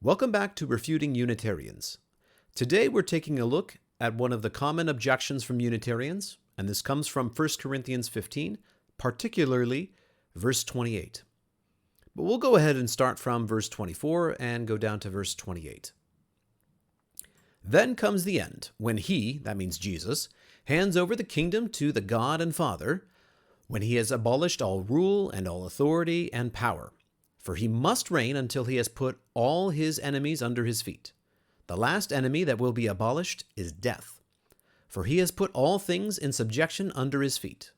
Welcome back to Refuting Unitarians. Today we're taking a look at one of the common objections from Unitarians, and this comes from 1 Corinthians 15, particularly verse 28. But we'll go ahead and start from verse 24 and go down to verse 28. Then comes the end, when he, that means Jesus, hands over the kingdom to the God and Father, when he has abolished all rule and all authority and power. For he must reign until he has put all his enemies under his feet. The last enemy that will be abolished is death. For he has put all things in subjection under his feet.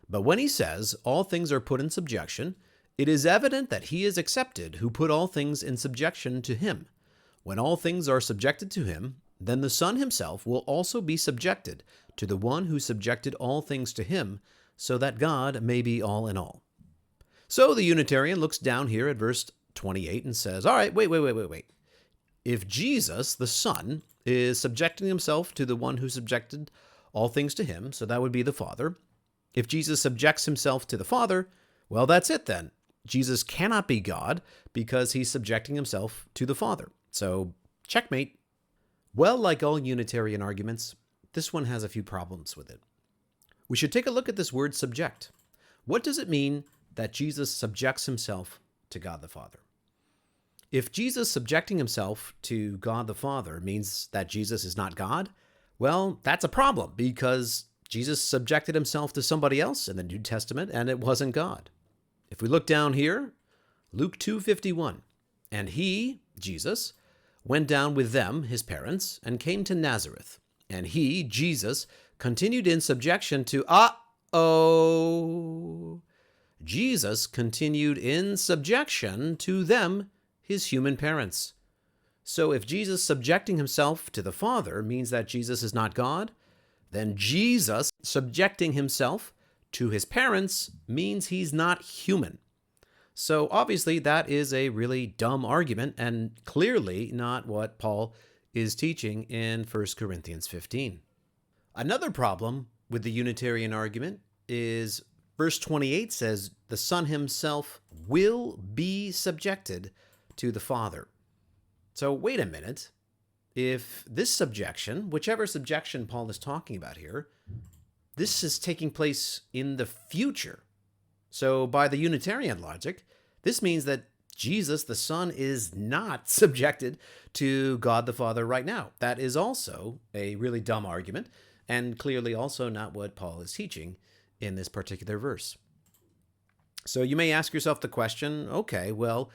But when he says all things are put in subjection, it is evident that he is accepted who put all things in subjection to him. When all things are subjected to him, then the Son himself will also be subjected to the one who subjected all things to him, so that God may be all in all. So the Unitarian looks down here at verse 28 and says, all right, wait. If Jesus, the Son, is subjecting himself to the one who subjected all things to him, so that would be the Father. If Jesus subjects himself to the Father, well, that's it then. Jesus cannot be God because he's subjecting himself to the Father. So, checkmate. Well, like all Unitarian arguments, this one has a few problems with it. We should take a look at this word subject. What does it mean that Jesus subjects himself to God the Father? If Jesus subjecting himself to God the Father means that Jesus is not God, well, that's a problem because Jesus subjected himself to somebody else in the New Testament and it wasn't God. If we look down here, Luke 2:51, and he, Jesus, went down with them, his parents, and came to Nazareth. And he, Jesus, continued in subjection to, Jesus continued in subjection to them, his human parents. So if Jesus subjecting himself to the Father means that Jesus is not God, then Jesus subjecting himself to his parents means he's not human. So obviously that is a really dumb argument and clearly not what Paul is teaching in 1 Corinthians 15. Another problem with the Unitarian argument is verse 28 says, the Son himself will be subjected to the Father. So wait a minute. If this subjection, whichever subjection Paul is talking about here, this is taking place in the future. So by the Unitarian logic, this means that Jesus, the Son, is not subjected to God the Father right now. That is also a really dumb argument and clearly also not what Paul is teaching in this particular verse. So you may ask yourself the question, okay, well,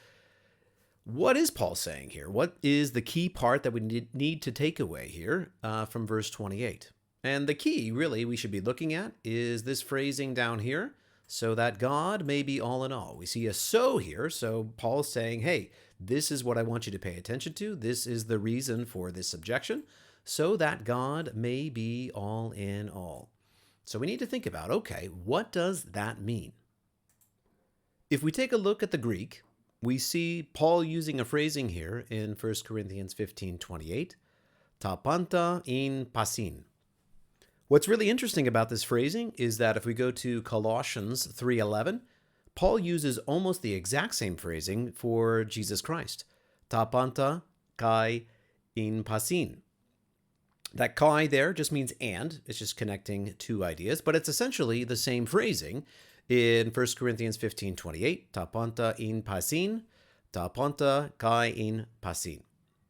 what is Paul saying here? What is the key part that we need to take away here from verse 28? And the key, really, we should be looking at is this phrasing down here, so that God may be all in all. We see a so here, so Paul's saying, hey, this is what I want you to pay attention to. This is the reason for this subjection, so that God may be all in all. So we need to think about, okay, what does that mean? If we take a look at the Greek, we see Paul using a phrasing here in 1 Corinthians 15:28, ta panta in pasin. What's really interesting about this phrasing is that if we go to Colossians 3:11, Paul uses almost the exact same phrasing for Jesus Christ, ta panta kai in pasin. That kai there just means and. It's just connecting two ideas, but it's essentially the same phrasing in 1 Corinthians 15:28, ta panta in pasin, ta panta kai in pasin.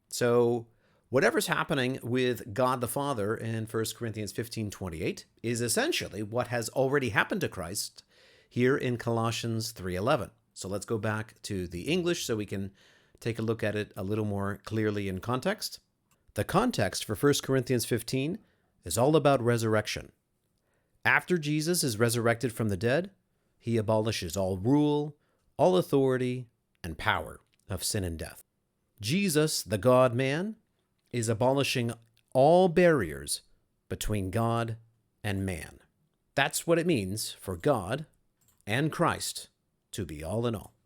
So whatever's happening with God the Father in 1 Corinthians 15:28 is essentially what has already happened to Christ here in Colossians 3:11. So let's go back to the English so we can take a look at it a little more clearly in context. The context for 1 Corinthians 15 is all about resurrection. After Jesus is resurrected from the dead, he abolishes all rule, all authority, and power of sin and death. Jesus, the God-man, is abolishing all barriers between God and man. That's what it means for God and Christ to be all in all.